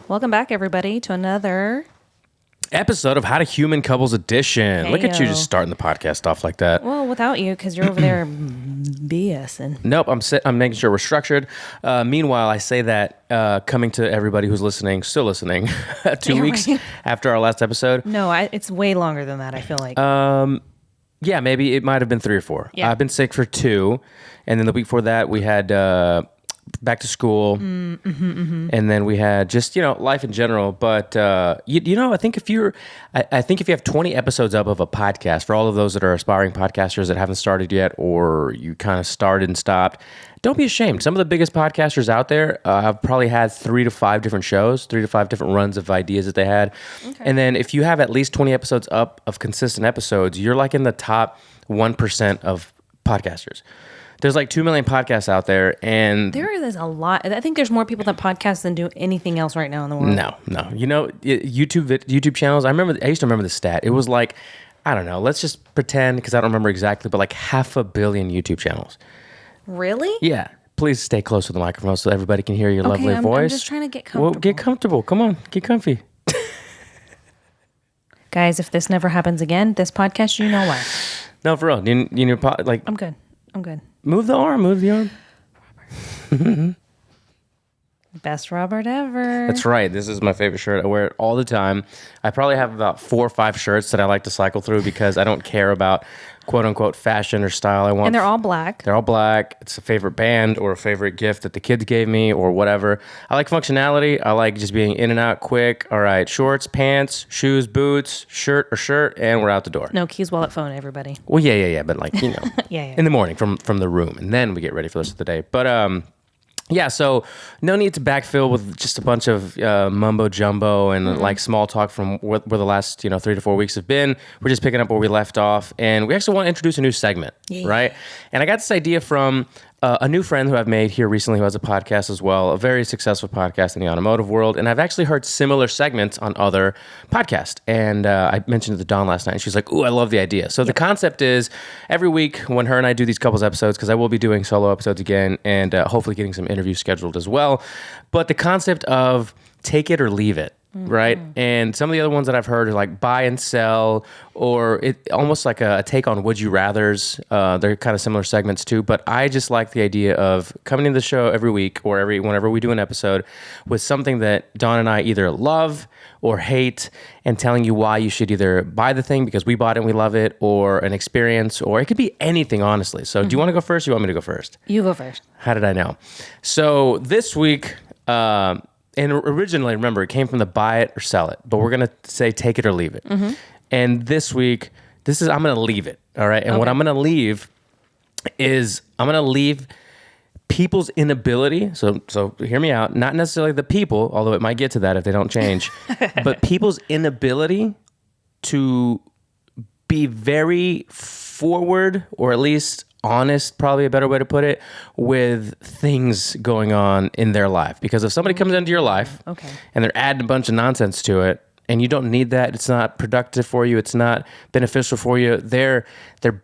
Welcome back, everybody, to another episode of How to Human Couples Edition. Look at you just starting the podcast off like that. Well, without you, because you're over there BSing. Nope, I'm making sure we're structured. Meanwhile, I say that coming to everybody who's listening, still listening, 2 weeks after our last episode. No, it's way longer than that, I feel like. Yeah, maybe it might have been 3 or 4. Yeah. I've been sick for 2, and then the week before that we had back to school, and then we had just life in general. But I think if you have 20 episodes up of a podcast, for all of those that are aspiring podcasters that haven't started yet, or you kind of started and stopped, don't be ashamed. Some of the biggest podcasters out there have probably had 3 to 5 different shows, 3 to 5 different runs of ideas that they had. Okay. And then if you have at least 20 episodes up of consistent episodes, you're like in the top 1% of podcasters. There's like 2 million podcasts out there, and there is a lot. I think there's more people that podcast than do anything else right now in the world. No. YouTube channels. I used to remember the stat. It was like, I don't know. Let's just pretend, because I don't remember exactly, but like 500 million YouTube channels. Really? Yeah. Please stay close to the microphone so everybody can hear your lovely voice. I'm just trying to get comfortable. Well, get comfortable. Come on, get comfy. Guys, if this never happens again, this podcast, you know why. No, for real. I'm good. Move the arm. Best Robert ever. That's right. This is my favorite shirt. I wear it all the time. I probably have about 4 or 5 shirts that I like to cycle through because I don't care about quote unquote fashion or style. And they're all black. They're all black. It's a favorite band or a favorite gift that the kids gave me or whatever. I like functionality. I like just being in and out quick. All right. Shorts, pants, shoes, boots, shirt, and we're out the door. No keys, wallet, phone, everybody. Well, yeah. But like, yeah. In the morning from the room. And then we get ready for the rest of the day. But, yeah, so no need to backfill with just a bunch of mumbo jumbo and like small talk from where the last 3 to 4 weeks have been. We're just picking up where we left off, and we actually want to introduce a new segment, right? And I got this idea from a new friend who I've made here recently who has a podcast as well, a very successful podcast in the automotive world, and I've actually heard similar segments on other podcasts. And I mentioned it to Dawn last night, and she's like, "Ooh, I love the idea." So the concept is every week when her and I do these couples episodes, because I will be doing solo episodes again, and hopefully getting some interviews scheduled as well. But the concept of take it or leave it. Right. And some of the other ones that I've heard are like buy and sell, or it almost like a take on would you rathers. They're kind of similar segments too. But I just like the idea of coming to the show every week or whenever we do an episode with something that Dawn and I either love or hate, and telling you why you should either buy the thing because we bought it and we love it, or an experience, or it could be anything, honestly. So do you want to go first or you want me to go first? You go first. How did I know? So this week, and originally, remember, it came from the buy it or sell it, but we're going to say take it or leave it. And this week, I'm going to leave it, all right? And what I'm going to leave is I'm going to leave people's inability, so hear me out, not necessarily the people, although it might get to that if they don't change, but people's inability to be very forward, or at least honest, probably a better way to put it, with things going on in their life. Because if somebody comes into your life and they're adding a bunch of nonsense to it, and you don't need that, it's not productive for you, it's not beneficial for you, they're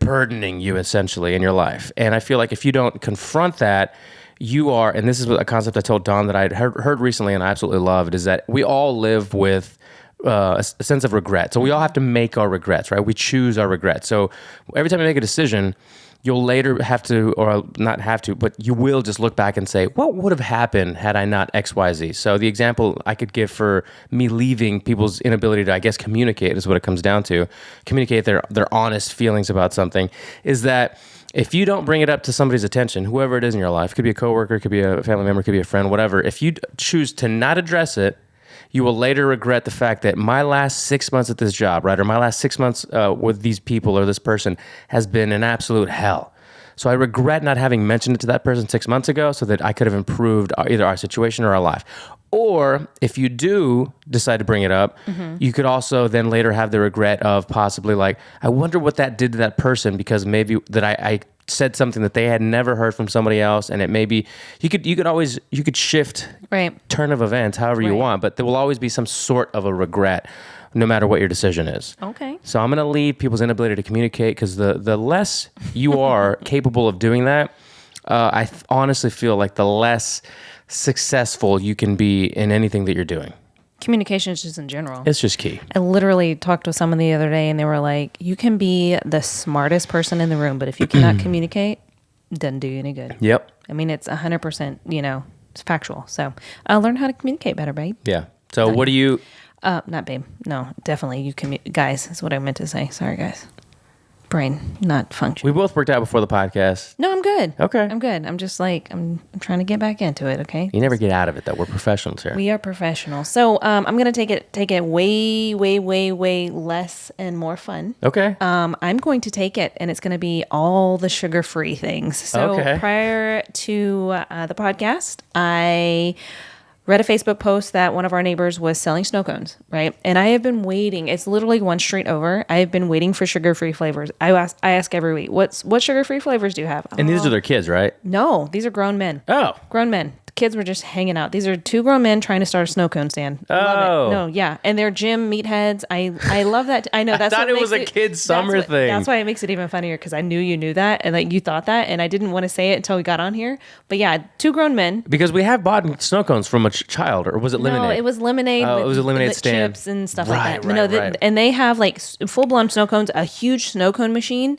burdening you essentially in your life. And I feel like if you don't confront that, you are, and this is a concept I told Dawn that I heard recently and I absolutely loved, is that we all live with a sense of regret. So we all have to make our regrets, right? We choose our regrets. So every time you make a decision, you'll later have to, or not have to, but you will just look back and say, what would have happened had I not X, Y, Z? So the example I could give for me leaving people's inability to, I guess, communicate is what it comes down to, communicate their honest feelings about something, is that if you don't bring it up to somebody's attention, whoever it is in your life, could be a coworker, could be a family member, could be a friend, whatever, if you choose to not address it, you will later regret the fact that my last 6 months at this job, right, or my last 6 months with these people or this person has been an absolute hell. So I regret not having mentioned it to that person 6 months ago so that I could have improved either our situation or our life. Or if you do decide to bring it up, you could also then later have the regret of possibly like, I wonder what that did to that person, because maybe that I said something that they had never heard from somebody else, and it maybe you could shift turn of events however you want, but there will always be some sort of a regret no matter what your decision is. Okay. So I'm going to leave people's inability to communicate, because the less you are capable of doing that, honestly feel like the less successful you can be in anything that you're doing. Communication is just in general. It's just key. I literally talked with someone the other day and they were like, you can be the smartest person in the room, but if you cannot communicate, it doesn't do you any good. Yep. I mean, it's 100%, it's factual. So learn how to communicate better, babe. Yeah. So what do you... Not babe. No, definitely guys, is what I meant to say. Sorry, guys. Brain not functioning. We both worked out before the podcast. No, I'm good. Okay. I'm good. I'm just like, I'm trying to get back into it, okay? You never get out of it, though. We're professionals here. We are professional. So I'm going to take it way, way, way, way less and more fun. Okay. I'm going to take it, and it's going to be all the sugar-free things. So prior to the podcast, I read a Facebook post that one of our neighbors was selling snow cones, right? And I have been waiting. It's literally one street over. I have been waiting for sugar-free flavors. I ask every week, what sugar-free flavors do you have? And these are their kids, right? No, these are grown men. Oh. Grown men. The kids were just hanging out. These are two grown men trying to start a snow cone stand. Love it. No, yeah. And they're gym meatheads. I love that. I know that's I thought it was a kid's summer thing. That's why it makes it even funnier, because I knew you knew that and like you thought that, and I didn't want to say it until we got on here. But yeah, two grown men. Because we have bought snow cones from a child, or was it lemonade? No, it was lemonade. Oh, it was a lemonade stand. Chips and stuff Right, like that. right. And they have like full-blown snow cones, a huge snow cone machine.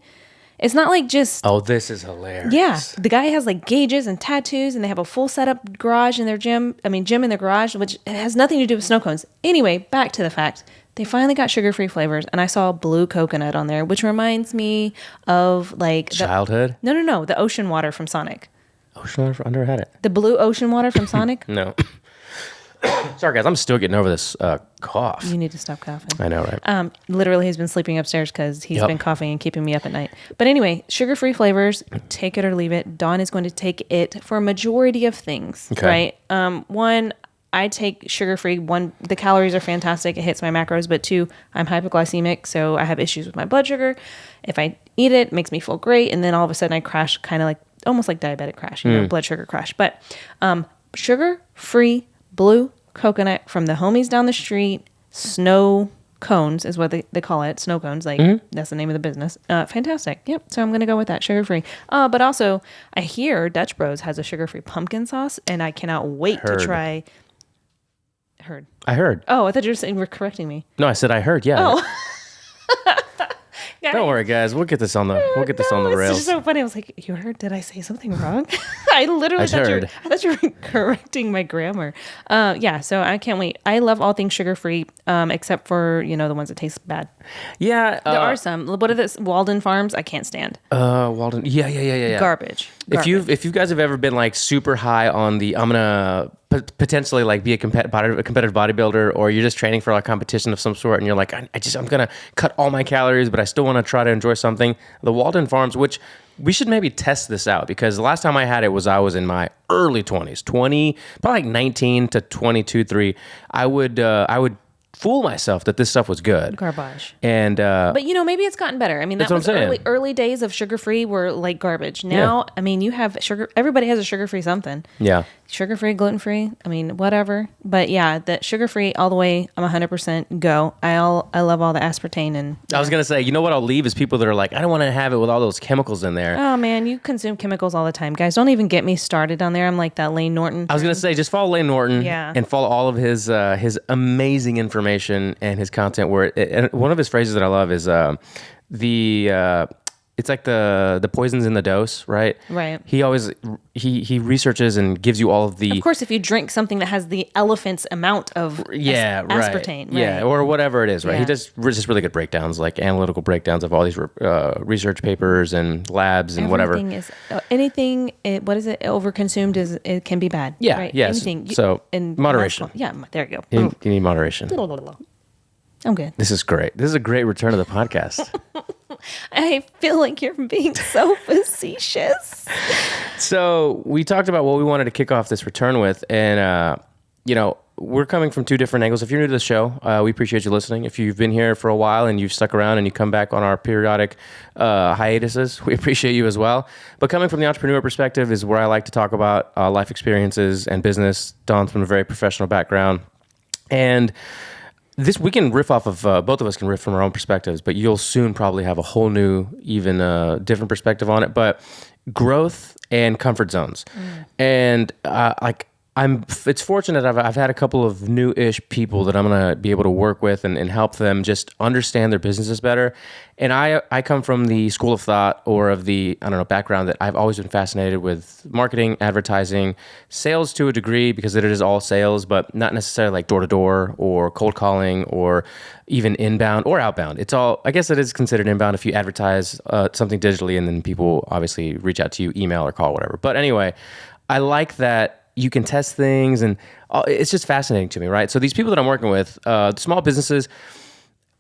It's not like just... Oh, this is hilarious. Yeah. The guy has like gauges and tattoos, and they have a full setup garage in their gym. Gym in their garage, which has nothing to do with snow cones. Anyway, back to the fact. They finally got sugar-free flavors, and I saw blue coconut on there, which reminds me of like... Childhood? No. The ocean water from Sonic. Ocean water? I never had it. The blue ocean water from Sonic? No. Sorry, guys. I'm still getting over this cough. You need to stop coughing. I know, right? Literally, he's been sleeping upstairs because he's been coughing and keeping me up at night. But anyway, sugar-free flavors, take it or leave it. Dawn is going to take it for a majority of things, right? One, I take sugar-free. One, the calories are fantastic. It hits my macros. But two, I'm hypoglycemic, so I have issues with my blood sugar. If I eat it makes me feel great. And then all of a sudden I crash, kind of like, almost like diabetic crash, blood sugar crash. But sugar-free blue coconut from the homies down the street, snow cones is what they call it, snow cones, like that's the name of the business. Fantastic. Yep. So I'm going to go with that, sugar-free. But also, I hear Dutch Bros has a sugar-free pumpkin sauce, and I cannot wait to try. I heard. Oh, I thought you were correcting me. No, I said I heard. Yeah. Oh. Don't worry, guys. We'll get this on the rails. It's just so funny. I was like, "You heard? Did I say something wrong?" I literally thought you were correcting my grammar. Yeah. So I can't wait. I love all things sugar free, except for the ones that taste bad. Yeah. There are some. What are this? Walden Farms. I can't stand. Walden. Yeah. Garbage. If you guys have ever been like super high on the, I'm gonna potentially like be a competitive bodybuilder, or you're just training for a competition of some sort, and you're like, I'm gonna cut all my calories, but I still want to try to enjoy something. The Walden Farms, which we should maybe test this out, because the last time I had it was I was in my early 20s, probably like 19 to 22, 3. I would fool myself that this stuff was good. Garbage. And but maybe it's gotten better. I mean, that was early days of sugar-free were like garbage. Now, I mean, you have sugar. Everybody has a sugar-free something. Yeah. Sugar-free, gluten-free. I mean, whatever. But yeah, that sugar-free all the way. I'm 100% go. I love all the aspartame and. I was gonna say, what I'll leave is people that are like, I don't want to have it with all those chemicals in there. Oh man, you consume chemicals all the time, guys. Don't even get me started on there. I'm like that Lane Norton. I was gonna say, just follow Lane Norton. Yeah. And follow all of his amazing information and his content. And one of his phrases that I love is it's like the poisons in the dose, right? Right. He always he researches and gives you all of the. Of course, if you drink something that has the elephant's amount of aspartame, right. Yeah, or whatever it is, right? Yeah. He does just really good breakdowns, like analytical breakdowns of all these research papers and labs and whatever. Anything what is it? Overconsumed it can be bad. Yeah, right? yes. Anything. So moderation. Yeah, there you go. You need moderation. I'm good. This is great. This is a great return of the podcast. I feel like you're being so facetious. So we talked about what we wanted to kick off this return with, and we're coming from two different angles. If you're new to the show, we appreciate you listening. If you've been here for a while and you've stuck around and you come back on our periodic hiatuses, we appreciate you as well. But coming from the entrepreneur perspective is where I like to talk about life experiences and business. Dawn's from a very professional background, and we can riff off of, both of us can riff from our own perspectives, but you'll soon probably have a whole new, even different perspective on it. But growth and comfort zones. And it's fortunate I've had a couple of new-ish people that I'm going to be able to work with and help them just understand their businesses better. And I come from the school of thought or of the, I don't know, background that I've always been fascinated with marketing, advertising, sales to a degree because it is all sales, but not necessarily like door-to-door or cold calling or even inbound or outbound. It's all, I guess it is considered inbound if you advertise something digitally and then people obviously reach out to you, email or call, whatever. But anyway, I like that you can test things, and it's just fascinating to me, right? So these people that I'm working with, small businesses,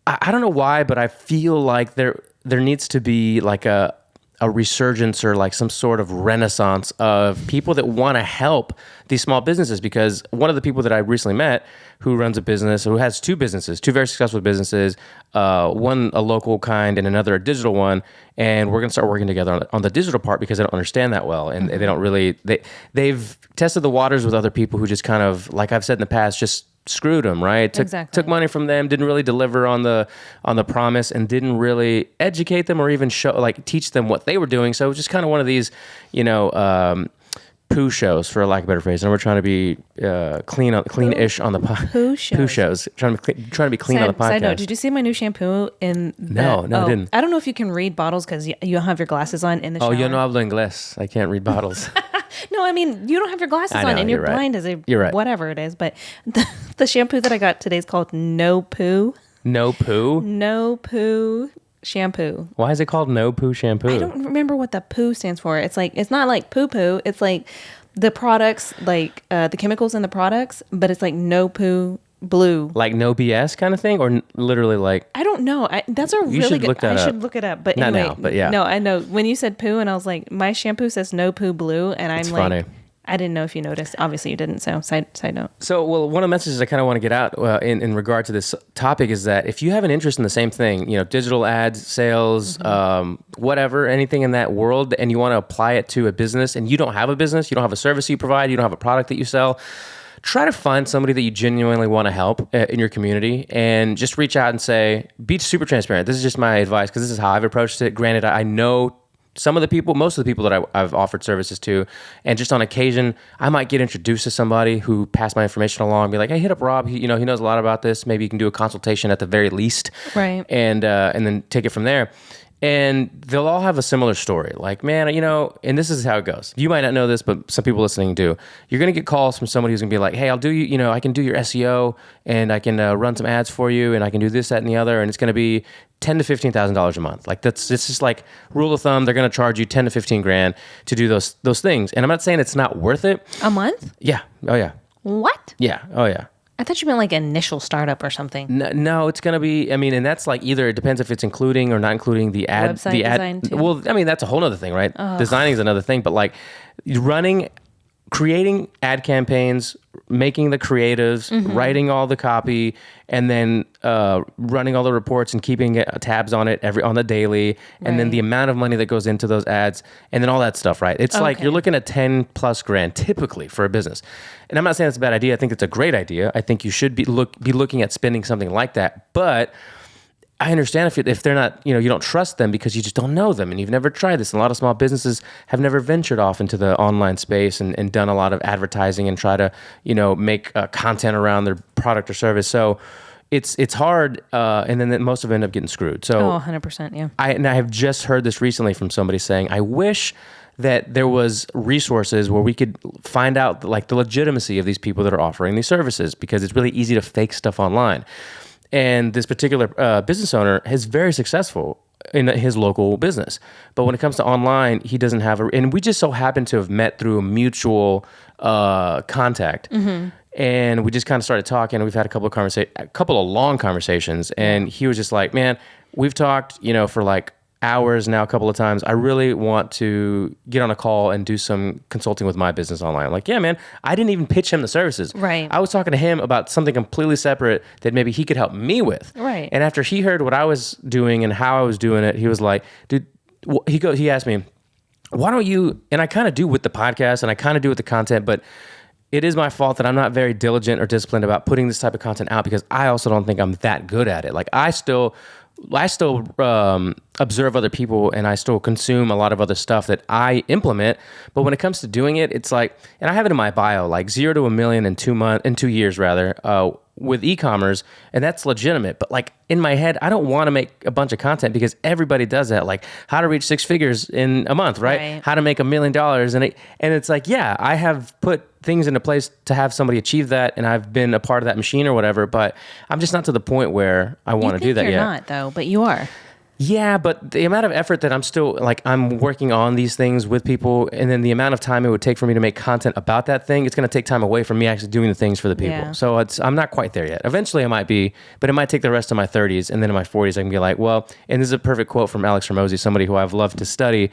I don't know why, but I feel like there needs to be like a resurgence or like some sort of renaissance of people that want to help these small businesses. Because one of the people that I recently met who runs a business, who has two very successful businesses, one a local kind and another a digital one. And we're going to start working together on the digital part because they don't understand that well. And they don't really, they've tested the waters with other people who just kind of, like I've said in the past, just screwed them, right? Took money from them, didn't really deliver on the promise, and didn't really educate them or even teach them what they were doing. So it was just kind of one of these, poo shows, for lack of a better phrase. And we're trying to be clean-ish on the poo shows. Trying to be clean on the podcast. Side note, did you see my new shampoo in No, I didn't. I don't know if you can read bottles because you don't have your glasses on in the shower. Oh, yo no hablo inglés. I can't read bottles. No, I mean, you don't have your glasses on and you're blind as a right. whatever it is. But the shampoo that I got today is called No Poo. No Poo? No Poo shampoo. Why is it called No Poo shampoo? I don't remember what the poo stands for. It's not like poo poo. It's like the products, like the chemicals in the products, but it's like no poo blue. Like no BS kind of thing, or literally like... I don't know. That's a really good... I should look it up. But not anyway, now, but yeah. No, I know. When you said poo, and I was like, my shampoo says no poo blue, and I'm it's like... funny. I didn't know if you noticed. Obviously, you didn't. So, side note. So, well, one of the messages I kind of want to get out in regard to this topic is that if you have an interest in the same thing, digital ads, sales, whatever, anything in that world, and you want to apply it to a business, and you don't have a business, you don't have a service you provide, you don't have a product that you sell, try to find somebody that you genuinely want to help in your community, and just reach out and say, be super transparent. This is just my advice because this is how I've approached it. Granted, I know most of the people that I've offered services to, and just on occasion, I might get introduced to somebody who passed my information along, be like, hey, hit up Rob. He knows a lot about this. Maybe you can do a consultation at the very least. Right. And then take it from there. And they'll all have a similar story. Like, man, and this is how it goes. You might not know this, but some people listening do. You're going to get calls from somebody who's going to be like, hey, I'll do you, I can do your SEO and I can run some ads for you and I can do this, that, and the other. And it's going to be $10,000 to $15,000 a month. Like it's just like rule of thumb. They're going to charge you 10 to 15 grand to do those things. And I'm not saying it's not worth it. A month? Yeah. Oh yeah. What? Yeah. Oh yeah. I thought you meant like initial startup or something. No, it's going to be, and that's like either it depends if it's including or not including the ad. Website the ad, design too. Well, that's a whole other thing, right? Designing is another thing, but like creating ad campaigns, making the creatives, writing all the copy, and then running all the reports and keeping tabs on it on the daily, and then the amount of money that goes into those ads, and then all that stuff, right? It's like you're looking at 10 plus grand typically for a business. And I'm not saying it's a bad idea. I think it's a great idea. I think you should be looking at spending something like that. But I understand if they're not, you don't trust them because you just don't know them and you've never tried this. And a lot of small businesses have never ventured off into the online space and done a lot of advertising and try to, make content around their product or service. So it's hard, and then most of them end up getting screwed. So 100%, yeah. I have just heard this recently from somebody saying, I wish that there was resources where we could find out like the legitimacy of these people that are offering these services, because it's really easy to fake stuff online. And this particular business owner is very successful in his local business. But when it comes to online, he doesn't have and we just so happen to have met through a mutual contact. And we just kind of started talking, and we've had a couple of long conversations. And he was just like, man, we've talked, for like hours now a couple of times. I really want to get on a call and do some consulting with my business online. Like, yeah, man, I didn't even pitch him the services. Right. I was talking to him about something completely separate that maybe he could help me with. Right. And after he heard what I was doing and how I was doing it, he was like, dude, he asked me, why don't you, and I kind of do with the podcast and I kind of do with the content, but it is my fault that I'm not very diligent or disciplined about putting this type of content out, because I also don't think I'm that good at it. Like I still observe other people, and I still consume a lot of other stuff that I implement. But when it comes to doing it, it's like, and I have it in my bio, like 0 to $1 million in 2 years rather, with e-commerce, and that's legitimate. But like in my head, I don't want to make a bunch of content because everybody does that. Like how to reach 6 figures in a month, right? How to make $1 million, and it's like, yeah, I have put things into place to have somebody achieve that, and I've been a part of that machine or whatever. But I'm just not to the point where I want to do that yet. You're not though, but you are. Yeah, but the amount of effort that I'm working on these things with people, and then the amount of time it would take for me to make content about that thing, it's going to take time away from me actually doing the things for the people. Yeah. So I'm not quite there yet. Eventually I might be, but it might take the rest of my 30s, and then in my 40s I can be like, well, and this is a perfect quote from Alex Hormozi, somebody who I've loved to study,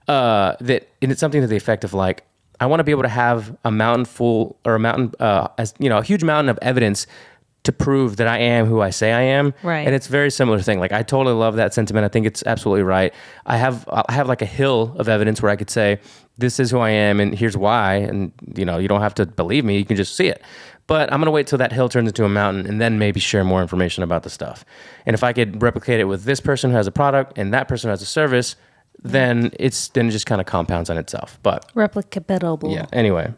and it's something to the effect of like, I want to be able to have a mountain full, or a huge mountain of evidence to prove that I am who I say I am. Right. And it's a very similar thing. Like I totally love that sentiment. I think it's absolutely right. I have like a hill of evidence where I could say, this is who I am and here's why. And you don't have to believe me. You can just see it. But I'm going to wait till that hill turns into a mountain and then maybe share more information about the stuff. And if I could replicate it with this person who has a product and that person who has a service, then it just kind of compounds on itself. But replicable. Yeah. Anyway,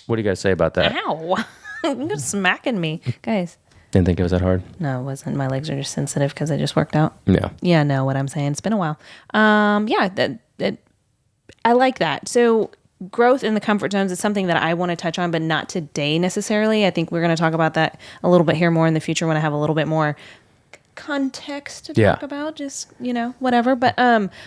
what do you guys say about that? Ow. You're smacking me. Guys. Didn't think it was that hard. No, it wasn't. My legs are just sensitive because I just worked out. Yeah. Yeah, no, what I'm saying. It's been a while. I like that. So growth in the comfort zones is something that I want to touch on, but not today necessarily. I think we're going to talk about that a little bit here more in the future when I have a little bit more context to talk about, just whatever. But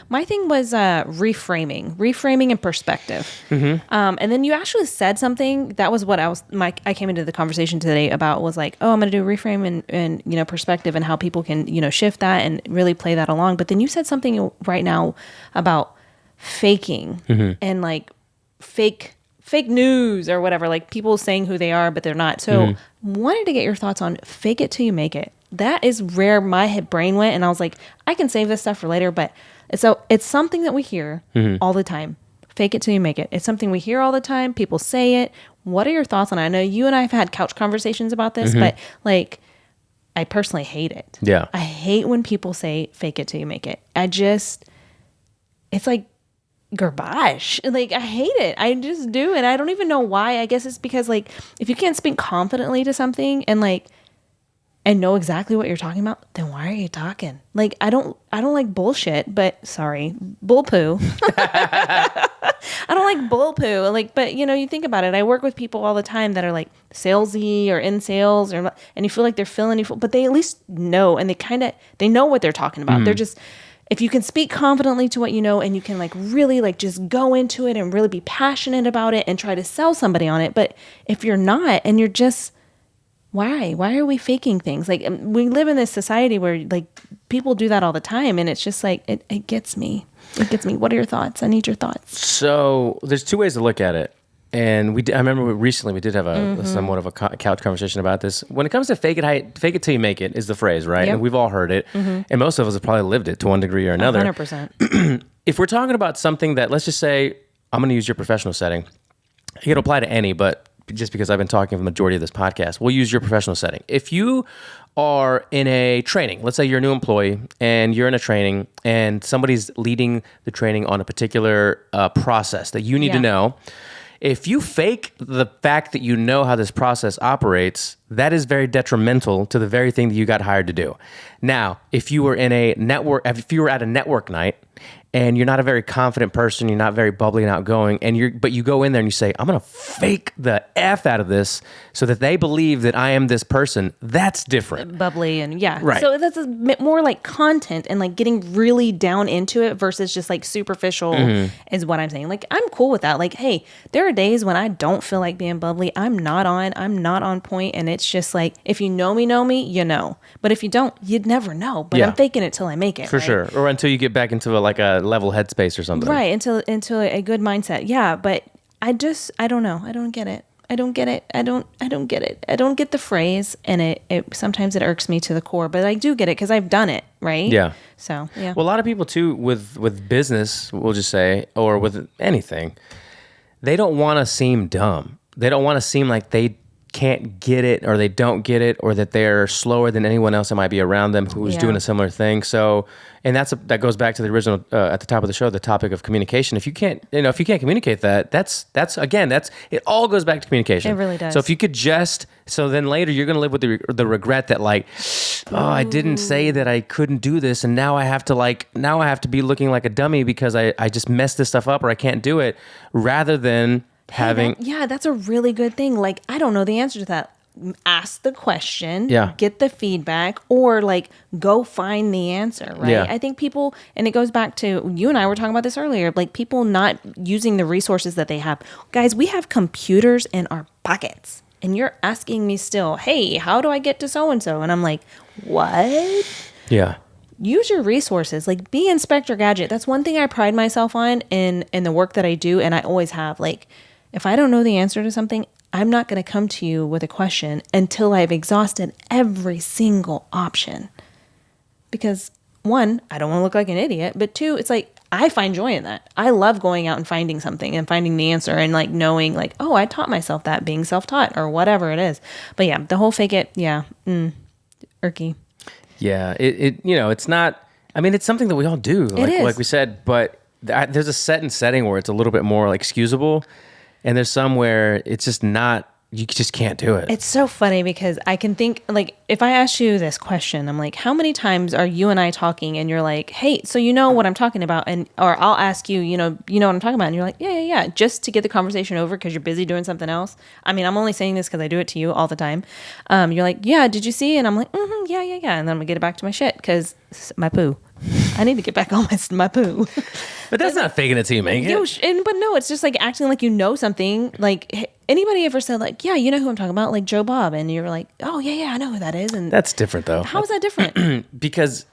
my thing was reframing and perspective. And then you actually said something that was what I came into the conversation today about, was like, oh, I'm going to do reframe and perspective and how people can shift that and really play that along. But then you said something right now about faking and like fake news or whatever, like people saying who they are but they're not. So wanted to get your thoughts on fake it till you make it. That is where my brain went, and I was like, I can save this stuff for later. But it's something that we hear all the time. Fake it till you make it. It's something we hear all the time. People say it. What are your thoughts on it? I know you and I have had couch conversations about this, but like, I personally hate it. Yeah. I hate when people say fake it till you make it. It's like garbage. Like, I hate it. I just do. And I don't even know why. I guess it's because like, if you can't speak confidently to something and know exactly what you're talking about, then why are you talking? Like, I don't like bullshit, but sorry, bull poo. I don't like bull poo. Like, but you think about it. I work with people all the time that are like salesy or in sales, and you feel like they're filling you full, but they at least know, and they know what they're talking about. They're just, if you can speak confidently to what you know, and you can like really like just go into it and really be passionate about it and try to sell somebody on it. But if you're not, and you're just, why are we faking things? Like, we live in this society where like people do that all the time, and it's just like, it gets me. It gets me. What are your thoughts? I need your thoughts. So there's two ways to look at it. And I remember recently we did have a somewhat of a couch conversation about this. When it comes to fake it till you make it is the phrase, right? Yep. And we've all heard it. And most of us have probably lived it to one degree or another. 100%. If we're talking about something that, let's just say, I'm going to use your professional setting. It can apply to any, but just because I've been talking for the majority of this podcast, we'll use your professional setting. If you are in a training, let's say you're a new employee and you're in a training and somebody's leading the training on a particular process that you need to know. If you fake the fact that you know how this process operates, that is very detrimental to the very thing that you got hired to do. Now, if you were at a network night and you're not a very confident person, you're not very bubbly and outgoing, but you go in there and you say, I'm going to fake the F out of this so that they believe that I am this person, that's different. Bubbly and yeah. Right. So that's a bit more like content and like getting really down into it versus just like superficial is what I'm saying. Like, I'm cool with that. Like, hey, there are days when I don't feel like being bubbly. I'm not on point, and it's just like, if you know me, you know. But if you don't, you'd never know. But I'm faking it till I make it. For sure. Or until you get back into a level headspace or something. Right, into a good mindset. Yeah, but I don't know. I don't get it. I don't get it. I don't get it. I don't get the phrase, and it sometimes it irks me to the core, but I do get it because I've done it, right? Yeah. So, yeah. Well, a lot of people too with business, we'll just say, or with anything, they don't want to seem dumb. they don't want to seem like they can't get it or they don't get it or that they're slower than anyone else that might be around them who's doing a similar thing. So, and that goes back to the original at the top of the show, the topic of communication. If you can't communicate that's it all goes back to communication. It really does. So if you could so then later you're going to live with the regret that like, oh, I didn't say that I couldn't do this. And now I have to be looking like a dummy because I just messed this stuff up or I can't do it, rather than that's a really good thing. Like, I don't know the answer to that. Ask the question, get the feedback, or like go find the answer, right? Yeah. I think people, and it goes back to, you and I were talking about this earlier, like people not using the resources that they have. Guys, we have computers in our pockets, and you're asking me still, hey, how do I get to so-and-so? And I'm like, what? Yeah. Use your resources. Like, be Inspector Gadget. That's one thing I pride myself on in the work that I do, and I always have. Like, if I don't know the answer to something, I'm not going to come to you with a question until I've exhausted every single option. Because one, I don't want to look like an idiot, but two, it's like, I find joy in that. I love going out and finding something and finding the answer and like knowing like, oh, I taught myself that, being self-taught or whatever it is. But yeah, the whole fake it, irky. Yeah, it's not, I mean, it's something that we all do, like we said, but there's a setting where it's a little bit more like excusable, and there's some where it's just not, you just can't do it. It's so funny because I can think, like, if I ask you this question, I'm like, how many times are you and I talking and you're like, hey, so you know what I'm talking about? Or I'll ask you, you know what I'm talking about? And you're like, yeah, just to get the conversation over because you're busy doing something else. I mean, I'm only saying this because I do it to you all the time. You're like, yeah, did you see? And I'm like, yeah. And then I'm going to get it back to my shit because my poo. I need to get back on my poo. But that's not faking it till you make it. But no, it's just like acting like you know something. Like, anybody ever said like, yeah, you know who I'm talking about? Like Joe Bob. And you're like, oh, yeah, I know who that is. And that's different though. How is that different? Because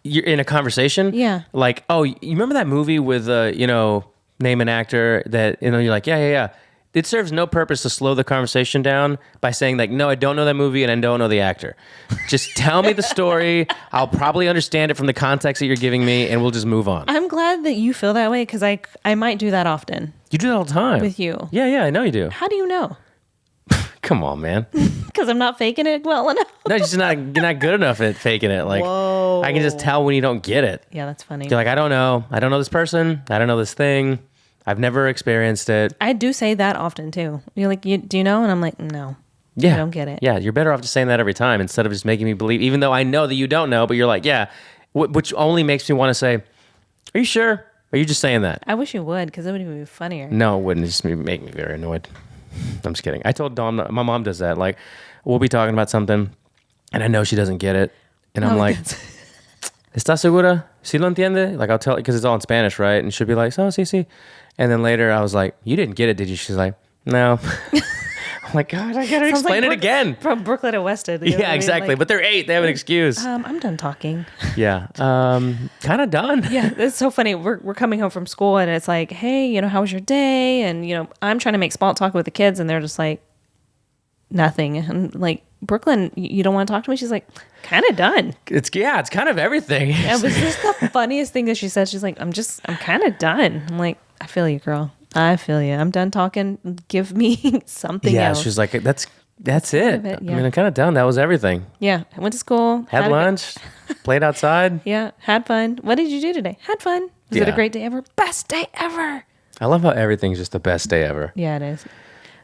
you're in a conversation. Yeah. Like, oh, you remember that movie with, name an actor that, you're like, yeah. It serves no purpose to slow the conversation down by saying like, no, I don't know that movie and I don't know the actor. Just tell me the story. I'll probably understand it from the context that you're giving me and we'll just move on. I'm glad that you feel that way because I might do that often. You do that all the time. With you. Yeah, I know you do. How do you know? Come on, man. Because I'm not faking it well enough. No, you're not good enough at faking it. Like, whoa. I can just tell when you don't get it. Yeah, that's funny. You're like, I don't know this person. I don't know this thing. I've never experienced it. I do say that often too. You're like, do you know? And I'm like, no. Yeah. I don't get it. Yeah, you're better off just saying that every time instead of just making me believe, even though I know that you don't know, but you're like, yeah, which only makes me want to say, are you sure? Or are you just saying that? I wish you would because it would be funnier. No, it wouldn't. It just make me very annoyed. I'm just kidding. I told Dawn, my mom does that. Like, we'll be talking about something and I know she doesn't get it. And I'm like, ¿Estás segura? ¿Sí lo entiende? Like, I'll tell her because it's all in Spanish, right? And she'll be like, so, sí. And then later I was like, you didn't get it, did you? She's like, no. I'm like, God, I gotta explain it again. From Brooklyn to Wested. Yeah, exactly. Like, but they're 8. They have an excuse. I'm done talking. Yeah. Kind of done. Yeah, it's so funny. We're coming home from school and it's like, hey, how was your day? And, I'm trying to make small talk with the kids and they're just like, nothing. And like, Brooklyn, you don't want to talk to me? She's like, kind of done. It's kind of everything. Yeah, it was just the funniest thing that she said. She's like, I'm kind of done. I'm like, I feel you, girl. I feel you. I'm done talking. Give me something else. Yeah, she's like, that's it. Yeah. I mean, I'm kind of done. That was everything. Yeah, I went to school. Had lunch. Played outside. Yeah, had fun. What did you do today? Had fun. Was it a great day ever? Best day ever. I love how everything's just the best day ever. Yeah, it is.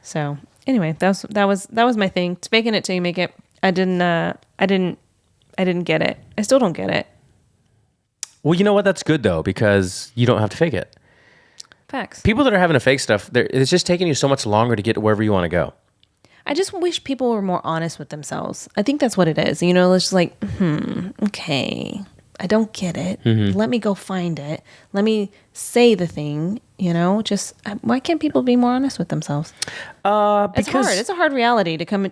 So anyway, that was my thing. Faking it till you make it. I didn't get it. I still don't get it. Well, you know what? That's good though, because you don't have to fake it. Facts. People that are having to fake stuff, it's just taking you so much longer to get to wherever you want to go. I just wish people were more honest with themselves. I think that's what it is. It's just like, okay, I don't get it. Mm-hmm. Let me go find it. Let me say the thing, just why can't people be more honest with themselves? Because it's hard. It's a hard reality to come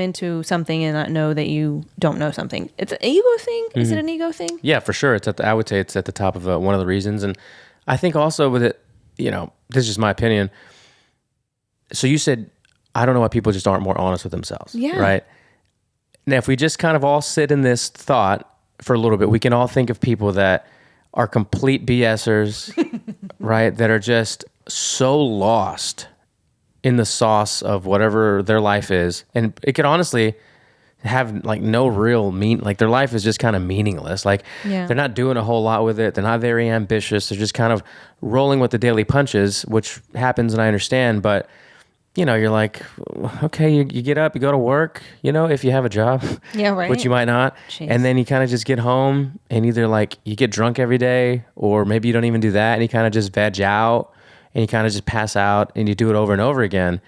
into something and not know that you don't know something. It's an ego thing. Mm-hmm. Is it an ego thing? Yeah, for sure. I would say it's at the top of one of the reasons. And I think also with it, this is just my opinion. So you said, I don't know why people just aren't more honest with themselves. Yeah. Right. Now, if we just kind of all sit in this thought for a little bit, we can all think of people that are complete BSers, right? That are just so lost in the sauce of whatever their life is. And it could honestly have like no real like their life is just kind of meaningless. Like they're not doing a whole lot with it. They're not very ambitious. They're just kind of rolling with the daily punches, which happens and I understand. But, you know, you're like, okay, you get up, you go to work, you know, if you have a job, Yeah, right. which you might not. Jeez. And then you kind of just get home and either like you get drunk every day or maybe you don't even do that and you kind of just veg out and you kind of just pass out and you do it over and over again.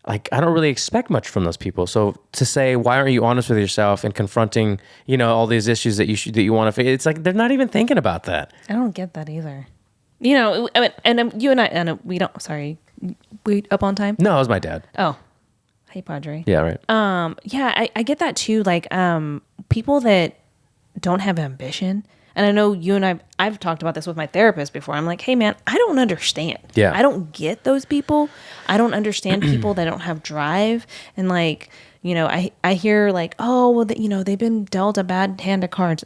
Like, I don't really expect much from those people. So to say, why aren't you honest with yourself and confronting, you know, all these issues that you want to face? It's like, they're not even thinking about that. I don't get that either. You know, I mean, and you and I, we don't, sorry, we up on time? No, it was my dad. Oh, hey, Padre. Yeah, right. Yeah, I get that too. Like, people that don't have ambition. And I know you and I've talked about this with my therapist before. I'm like, hey man, I don't understand. Yeah. I don't get those people. I don't understand people that don't have drive. And like, you know, I hear like, oh, well, you know, they've been dealt a bad hand of cards.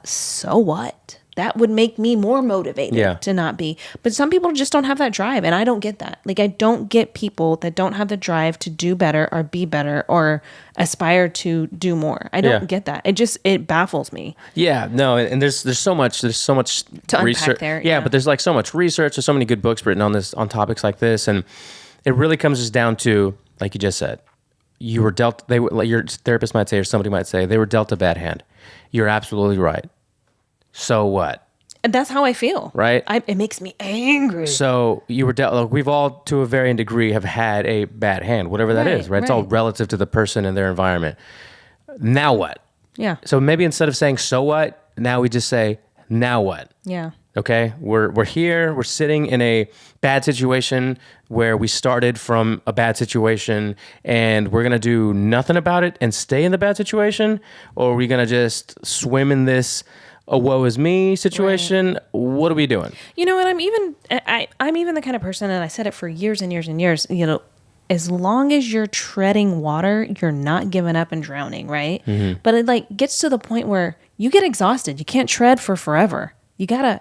So what? That would make me more motivated to not be. But some people just don't have that drive. And I don't get that. Like, I don't get people that don't have the drive to do better or be better or aspire to do more. I don't get that. It baffles me. Yeah, no. And there's so much to research unpack there. Yeah, but there's like so much research. There's so many good books written on topics like this. And it really comes just down to, like you just said, you were dealt, like your therapist might say, or somebody might say, they were dealt a bad hand. You're absolutely right. So what? And that's how I feel. Right? It makes me angry. So you were dealt, like, we've all, to a varying degree, have had a bad hand, whatever that is, right? It's all relative to the person and their environment. Now what? Yeah. So maybe instead of saying, so what? Now we just say, now what? Yeah. Okay? We're here, we're sitting in a bad situation where we started from a bad situation and we're going to do nothing about it and stay in the bad situation? Or are we going to just swim in this a woe is me situation? Right. What are we doing? You know, and I'm even the kind of person, and I said it for years and years and years, you know, as long as you're treading water, you're not giving up and drowning, right? Mm-hmm. But it like gets to the point where you get exhausted. You can't tread for forever. You got to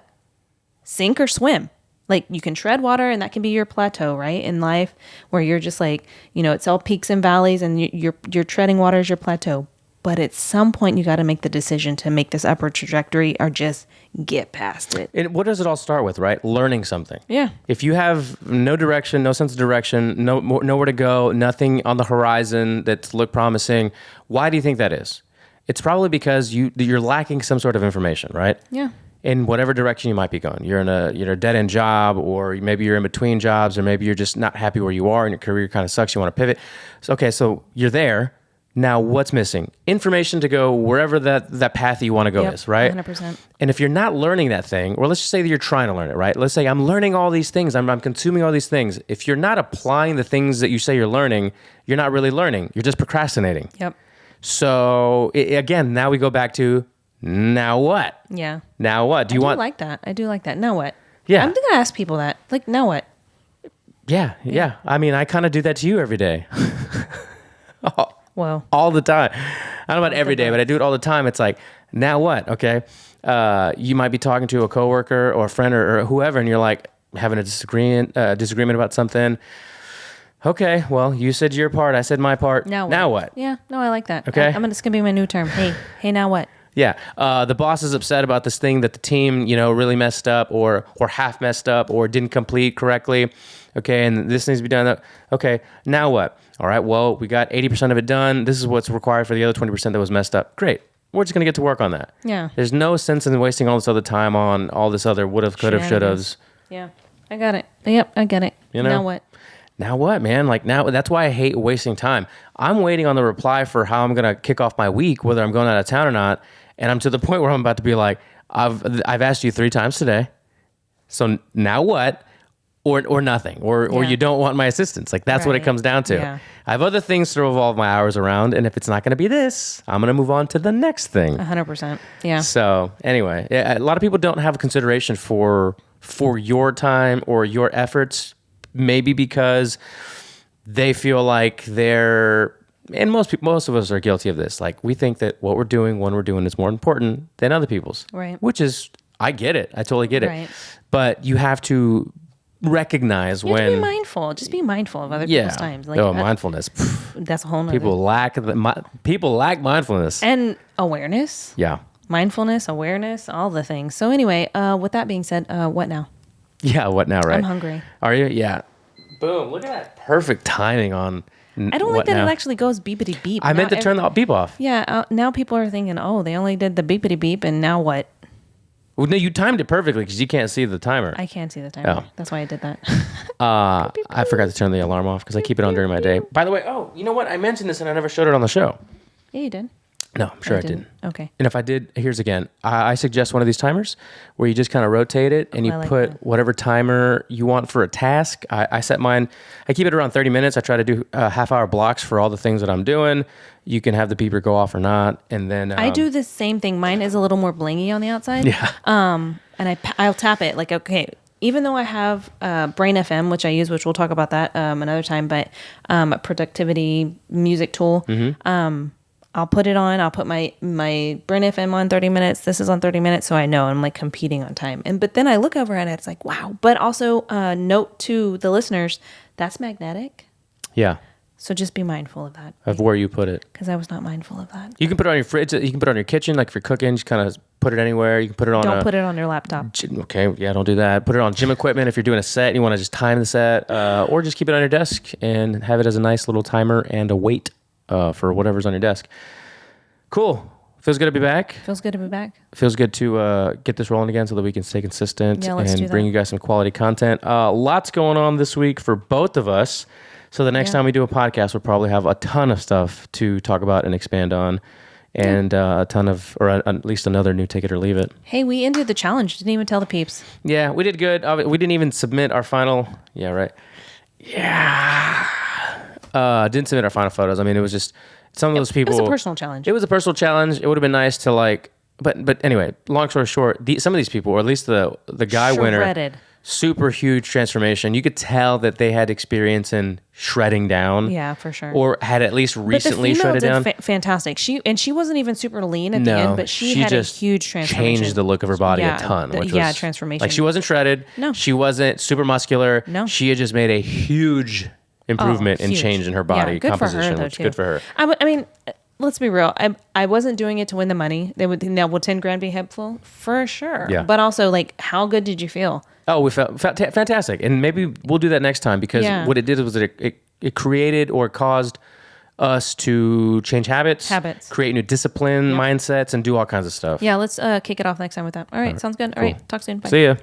sink or swim. Like, you can tread water and that can be your plateau, right? In life, where you're just like, you know, it's all peaks and valleys and you're treading water as your plateau. But at some point, you got to make the decision to make this upward trajectory or just get past it. And what does it all start with, right? Learning something. Yeah. If you have no direction, no sense of direction, nowhere to go, nothing on the horizon that look promising, why do you think that is? It's probably because you're lacking some sort of information, right? Yeah. In whatever direction you might be going. You're in a dead-end job, or maybe you're in between jobs, or maybe you're just not happy where you are and your career kind of sucks, you want to pivot. So you're there. Now, what's missing? Information to go wherever that path you want to go is, right? 100%. And if you're not learning that thing, or let's just say that you're trying to learn it, right? Let's say I'm learning all these things. I'm consuming all these things. If you're not applying the things that you say you're learning, you're not really learning. You're just procrastinating. Yep. So, again, now we go back to, now what? Yeah. Now what? I do like that. I do like that. Now what? Yeah. I'm going to ask people that. Like, now what? Yeah. I mean, I kind of do that to you every day. Well, all the time. I don't know about every day, but I do it all the time. It's like, now what? Okay. You might be talking to a coworker or a friend or whoever, and you're like having a disagreement about something. Okay. Well, you said your part. I said my part. Now what? Yeah. No, I like that. Okay. It's going to be my new term. Hey, now what? Yeah. The boss is upset about this thing that the team, really messed up or half messed up or didn't complete correctly. Okay. And this needs to be done. Okay. Now what? All right. Well, we got 80% of it done. This is what's required for the other 20% that was messed up. Great. We're just going to get to work on that. Yeah. There's no sense in wasting all this other time on all this other would have, could have, should haves. Yeah. I got it. Yep. I get it. Now what? Now what, man? Like, now, that's why I hate wasting time. I'm waiting on the reply for how I'm going to kick off my week, whether I'm going out of town or not. And I'm to the point where I'm about to be like, I've asked you 3 times today. So now what? Or nothing. Or you don't want my assistance. Like, that's what it comes down to. Yeah. I have other things to revolve my hours around. And if it's not going to be this, I'm going to move on to the next thing. 100%. Yeah. So anyway, a lot of people don't have consideration for your time or your efforts. Maybe because they feel like and most of us are guilty of this. Like, we think that what we're doing when we're doing is more important than other people's. Right. Which is, I get it. I totally get it. Right. But you have to recognize You when. have to be mindful. Just be mindful of other people's times. Like, mindfulness. That's a whole nother. People lack mindfulness and awareness. Yeah. Mindfulness, awareness, all the things. So anyway, with that being said, what now? Yeah, what now, right? I'm hungry. Are you? Yeah. Boom, look at that perfect timing on I don't like that it actually goes beepity beep. I meant to turn the beep off. Yeah, now people are thinking, oh, they only did the beepity beep, and now what? Well, no, you timed it perfectly because you can't see the timer. I can't see the timer. Oh. That's why I did that. I forgot to turn the alarm off because I keep it on during my day. By the way, you know what? I mentioned this and I never showed it on the show. Yeah, you did. No, I'm sure I didn't. Okay. And if I did, here's again. I suggest one of these timers where you just kind of rotate it and you put whatever timer you want for a task. I set mine. I keep it around 30 minutes. I try to do half-hour blocks for all the things that I'm doing. You can have the beeper go off or not, and then I do the same thing. Mine is a little more blingy on the outside. Yeah. And I'll tap it like, okay. Even though I have Brain FM, which I use, which we'll talk about that another time, but a productivity music tool. Mm-hmm. I'll put it on. I'll put my Brain FM on 30 minutes. This is on 30 minutes, so I know I'm like competing on time. But then I look over at it, it's like, wow. But also note to the listeners, that's magnetic. Yeah. So just be mindful of that. Of where you put it. Because I was not mindful of that. You can put it on your fridge. You can put it on your kitchen, like if you're cooking, just kind of put it anywhere. You can put it on. Don't put it on your laptop. Okay, yeah, don't do that. Put it on gym equipment if you're doing a set and you want to just time the set, or just keep it on your desk and have it as a nice little timer and a weight for whatever's on your desk. Cool. Feels good to be back. Feels good to be back. Feels good to get this rolling again so that we can stay consistent and bring you guys some quality content. Lots going on this week for both of us. So the next time we do a podcast, we'll probably have a ton of stuff to talk about and expand on. And a ton of, or at least another new Take It or Leave It. Hey, we ended the challenge. Didn't even tell the peeps. Yeah, we did good. We didn't even submit our final. Yeah, right. Yeah. Didn't submit our final photos. I mean, it was just some of those people. It was a personal challenge. It was a personal challenge. It would have been nice to like, but anyway, long story short, some of these people, or at least the guy winner, super huge transformation. You could tell that they had experience in shredding down. Yeah, for sure. Or had at least recently shredded down. Fantastic. She wasn't even super lean at the end, but she had a huge transformation. Changed the look of her body a ton. Which was, transformation. Like she wasn't shredded. No. She wasn't super muscular. No. She had just made a huge improvement and change in her body composition, which is good for her. I mean, let's be real. I wasn't doing it to win the money. Will $10,000 be helpful? For sure. Yeah. But also, like, how good did you feel? Oh, we felt fantastic. And maybe we'll do that next time because what it did was it created or caused us to change habits, create new discipline, mindsets, and do all kinds of stuff. Yeah, let's kick it off next time with that. All right, sounds good. All right, talk soon. Bye. See ya.